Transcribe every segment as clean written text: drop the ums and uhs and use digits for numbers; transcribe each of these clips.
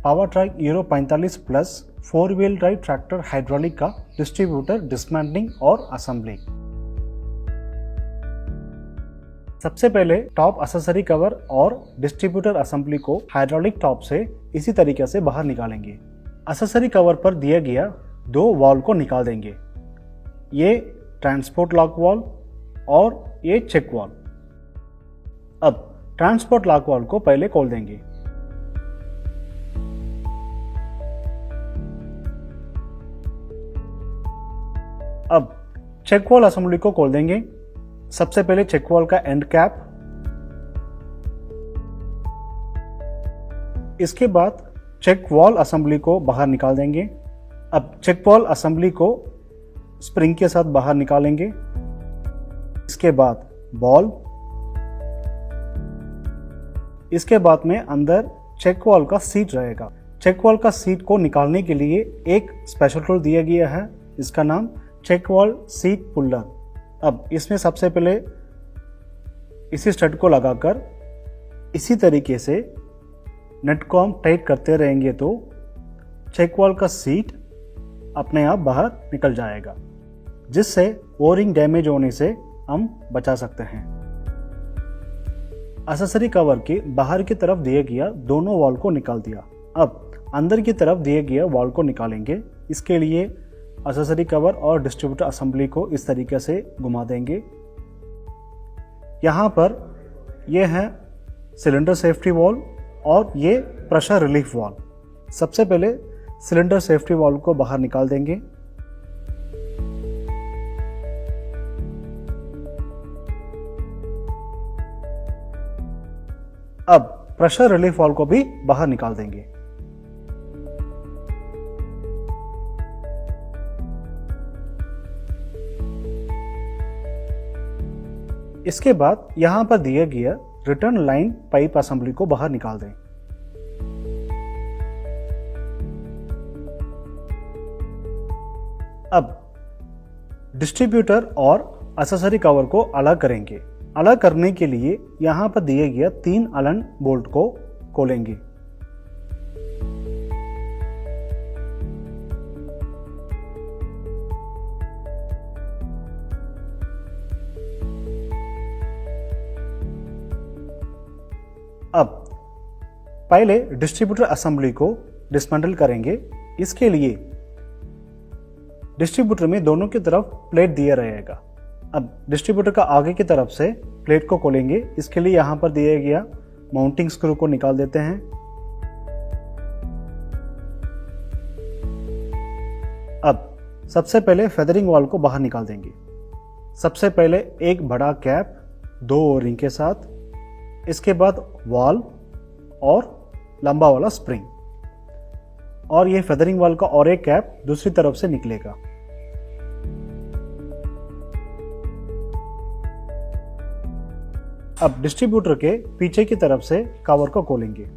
Power track euro 45 plus 4 wheel drive tractor hydraulic का distributor dismantling और assembly. सबसे पहले टॉप एक्सेसरी कवर और डिस्ट्रीब्यूटर असेंबली को हाइड्रोलिक टॉप से इसी तरीके से बाहर निकालेंगे। एक्सेसरी कवर पर दिया गया 2 वाल्व को निकाल देंगे। ये ट्रांसपोर्ट लॉक वाल्व और ये चेक वाल्व। अब ट्रांसपोर्ट लॉक वाल्व को पहले खोल देंगे। अब चेक वाल्व असेंबली को खोल देंगे। सबसे पहले चेक वाल्व का एंड कैप, इसके बाद चेक वाल्व असेंबली को बाहर निकाल देंगे। अब चेक वाल्व असेंबली को स्प्रिंग के साथ बाहर निकालेंगे। इसके बाद बॉल, इसके बाद में अंदर चेक वाल्व का सीट रहेगा। चेक वाल्व का सीट को निकालने के लिए एक स्पेशल टूल दिया गया है, इसका नाम चेक वाल्व सीट पुल्लर। अब इसमें सबसे पहले इसी स्टड को लगाकर इसी तरीके से नट को हम टाइट करते रहेंगे तो चेक वाल्व का सीट अपने आप बाहर निकल जाएगा, जिससे ओरिंग डैमेज होने से हम बचा सकते हैं। एक्सेसरी कवर के बाहर की तरफ दिए गया दोनों वाल्व को निकाल दिया। अब अंदर की तरफ दिए गया वाल्व को निकालेंगे। इसके लिए एक्सेसरी कवर और डिस्ट्रीब्यूटर असेंबली को इस तरीके से घुमा देंगे। यहाँ पर यह है सिलेंडर सेफ्टी वाल्व और ये प्रेशर रिलीफ वाल्व। सबसे पहले सिलेंडर सेफ्टी वाल्व को बाहर निकाल देंगे। अब प्रेशर रिलीफ वाल्व को भी बाहर निकाल देंगे। इसके बाद यहां पर दिया गया रिटर्न लाइन पाइप असेंबली को बाहर निकाल दें। अब डिस्ट्रीब्यूटर और एक्सेसरी कवर को अलग करेंगे। अलग करने के लिए यहां पर दिए गया 3 अलन बोल्ट को खोलेंगे। अब पहले डिस्ट्रीब्यूटर असेंबली को डिसमेंटल करेंगे। इसके लिए डिस्ट्रीब्यूटर में दोनों की तरफ प्लेट दिया रहेगा। अब डिस्ट्रीब्यूटर का आगे की तरफ से प्लेट को खोलेंगे। इसके लिए यहां पर दिया गया माउंटिंग स्क्रू को निकाल देते हैं। अब सबसे पहले फेदरिंग वाल्व को बाहर निकाल देंगे। सबसे पहले एक बड़ा कैप 2 ओरिंग के साथ, इसके बाद वाल्व और लंबा वाला स्प्रिंग, और ये फेदरिंग वाल्व का और एक कैप दूसरी तरफ से निकलेगा। अब डिस्ट्रीब्यूटर के पीछे की तरफ से कवर को खोलेंगे।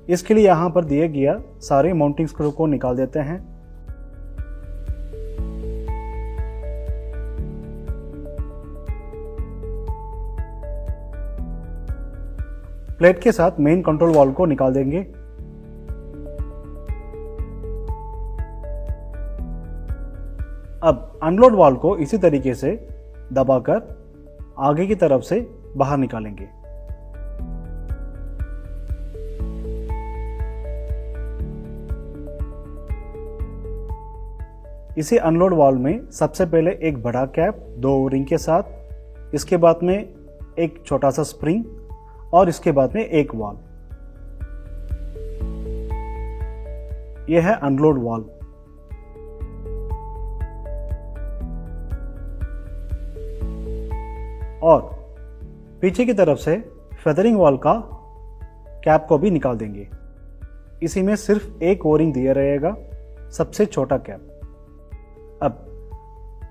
इसके लिए यहां पर दिए गया सारे माउंटिंग स्क्रू को निकाल देते हैं। प्लेट के साथ मेन कंट्रोल वाल्व को निकाल देंगे। अब अनलोड वाल्व को इसी तरीके से दबाकर आगे की तरफ से बाहर निकालेंगे। इसी अनलोड वाल्व में सबसे पहले एक बड़ा कैप 2 ओरिंग के साथ, इसके बाद में एक छोटा सा स्प्रिंग और इसके बाद में एक वाल्व। यह है अनलोड वाल्व। और पीछे की तरफ से फेदरिंग वाल्व का कैप को भी निकाल देंगे। इसी में सिर्फ एक ओरिंग दिया रहेगा, सबसे छोटा कैप। अब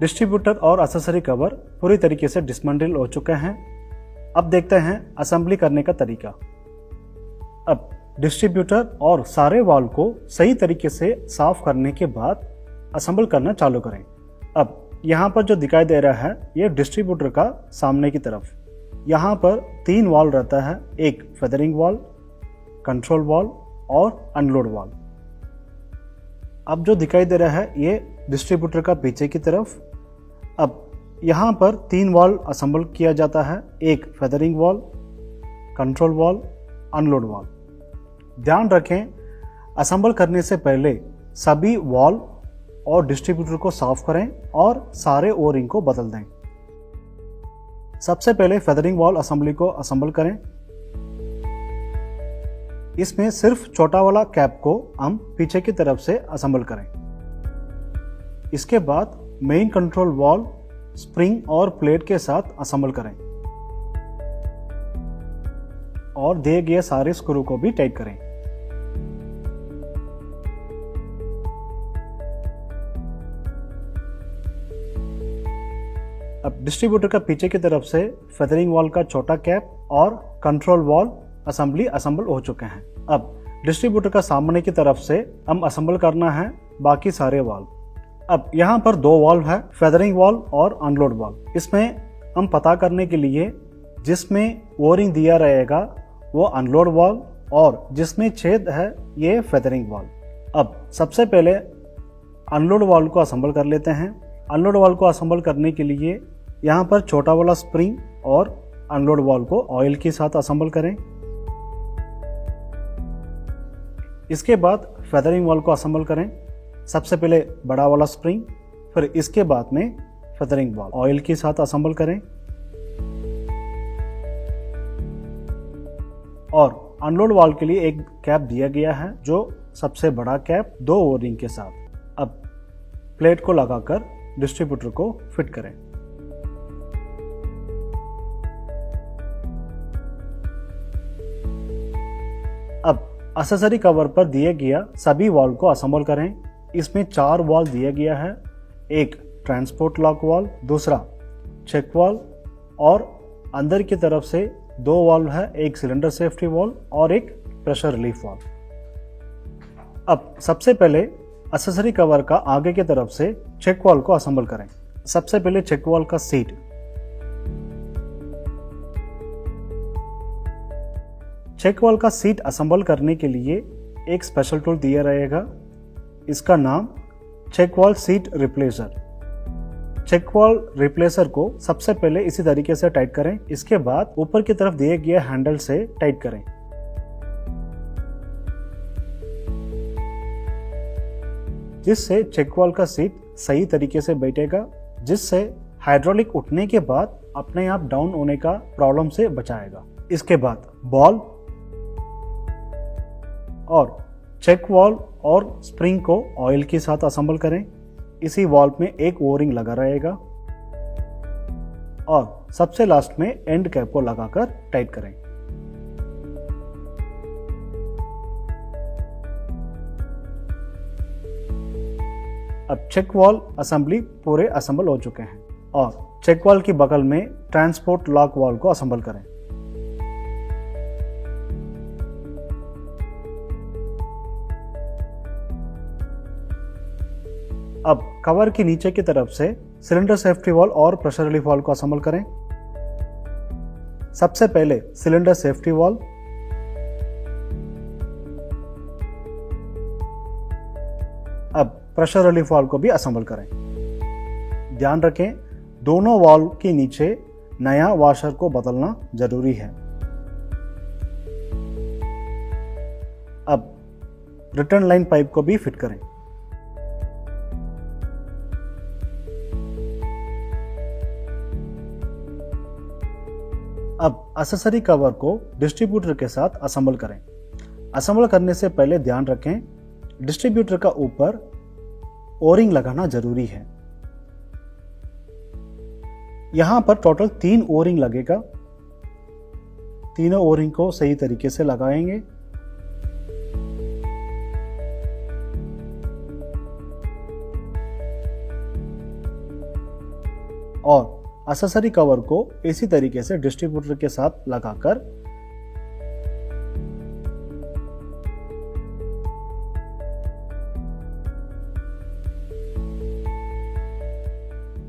डिस्ट्रीब्यूटर और एक्सेसरी कवर पूरी तरीके से डिसमेंटल हो चुके हैं। अब देखते हैं असेंबली करने का तरीका। अब डिस्ट्रीब्यूटर और सारे वाल्व को सही तरीके से साफ करने के बाद असेंबल करना चालू करें। अब यहाँ पर जो दिखाई दे रहा है ये डिस्ट्रीब्यूटर का सामने की तरफ, यहाँ पर 3 वाल्व रहता है, एक फेदरिंग वाल्व, कंट्रोल वाल्व और अनलोड वाल्व। अब जो दिखाई दे रहा है ये डिस्ट्रीब्यूटर का पीछे की तरफ। अब यहाँ पर 3 वाल्व असेंबल किया जाता है, एक feathering valve, control valve, unload valve. ध्यान रखें, असेंबल करने से पहले सभी वाल्व और डिस्ट्रीब्यूटर को साफ करें और सारे ओ रिंग को बदल दें। सबसे पहले फेदरिंग वाल्व असेंबली को असेंबल करें। इसमें सिर्फ छोटा वाला कैप को हम पीछे की तरफ से असेंबल करें। इसके बाद मेन कंट्रोल वाल्व स्प्रिंग और प्लेट के साथ असेंबल करें और दिए गए सारे स्क्रू को भी टाइट करें। अब डिस्ट्रीब्यूटर का पीछे की तरफ से फेदरिंग वाल्व का छोटा कैप और कंट्रोल वाल्व असेंबली असेंबल हो चुके हैं। अब डिस्ट्रीब्यूटर का सामने की तरफ से हम असेंबल करना है बाकी सारे वाल्व। अब यहाँ पर 2 वाल्व है, फेदरिंग वाल्व और अनलोड वाल्व। इसमें हम पता करने के लिए जिसमें ओरिंग दिया रहेगा वो अनलोड वाल्व और जिसमें छेद है ये फेदरिंग वाल्व। अब सबसे पहले अनलोड वाल्व को असेंबल कर लेते हैं। अनलोड वाल्व को असेंबल करने के लिए यहाँ पर छोटा वाला स्प्रिंग और अनलोड वाल्व को ऑयल के साथ असेंबल करें। इसके बाद फेदरिंग वाल्व को असेंबल करें। सबसे पहले बड़ा वाला स्प्रिंग, फिर इसके बाद में फेदरिंग वाल्व ऑयल के साथ असेंबल करें। और अनलोड वाल्व के लिए एक कैप दिया गया है जो सबसे बड़ा कैप 2 ओ रिंग के साथ। अब प्लेट को लगाकर डिस्ट्रीब्यूटर को फिट करें। अब एक्सेसरी कवर पर दिए गया सभी वाल्व को असेंबल करें। इसमें 4 वाल्व दिया गया है, एक ट्रांसपोर्ट लॉक वाल्व, दूसरा चेक वाल्व और अंदर की तरफ से 2 वाल्व है, एक सिलेंडर सेफ्टी वाल्व और एक प्रेशर रिलीफ वाल्व। अब सबसे पहले एक्सेसरी कवर का आगे की तरफ से चेक वाल्व को असेंबल करें। सबसे पहले चेक वाल्व का सीट, चेक वाल्व का सीट असेंबल करने के लिए एक स्पेशल टूल दिया रहेगा। इसका नाम check valve seat replacer. Check valve replacer को सबसे पहले इसी तरीके से टाइट करें। इसके बाद ऊपर की तरफ दिए गए हैंडल से टाइट करें। जिससे चेक वाल्व का सीट सही तरीके से बैठेगा, जिससे हाइड्रोलिक उठने के बाद अपने आप डाउन होने का प्रॉब्लम से बचाएगा। इसके बाद बॉल और चेक वाल्व और स्प्रिंग को ऑयल के साथ असेंबल करें। इसी वाल्व में एक ओ रिंग लगा रहेगा और सबसे लास्ट में एंड कैप को लगाकर टाइट करें। अब चेक वाल्व असेंबली पूरे असेंबल हो चुके हैं और चेक वाल्व की बगल में ट्रांसपोर्ट लॉक वाल्व को असेंबल करें। अब कवर के नीचे की तरफ से सिलेंडर सेफ्टी वाल्व और प्रेशर रिलीफ वाल्व को असेंबल करें। सबसे पहले सिलेंडर सेफ्टी वाल्व, अब प्रेशर रिलीफ वाल्व को भी असेंबल करें। ध्यान रखें, दोनों वाल्व के नीचे नया वॉशर को बदलना जरूरी है। अब रिटर्न लाइन पाइप को भी फिट करें। अब एक्सेसरी कवर को डिस्ट्रीब्यूटर के साथ असेंबल करें। असेंबल करने से पहले ध्यान रखें, डिस्ट्रीब्यूटर का ऊपर ओरिंग लगाना जरूरी है। यहां पर टोटल 3 ओरिंग लगेगा। तीनों ओरिंग को सही तरीके से लगाएंगे। और एक्सेसरी कवर को इसी तरीके से डिस्ट्रीब्यूटर के साथ लगाकर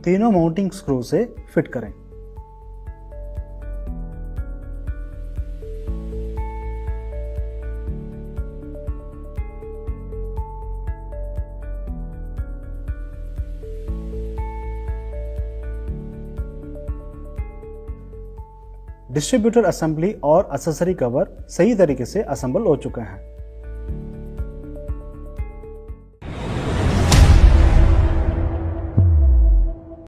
तीनों माउंटिंग स्क्रू से फिट करें। डिस्ट्रीब्यूटर असेंबली और एक्सेसरी कवर सही तरीके से असेंबल हो चुके हैं।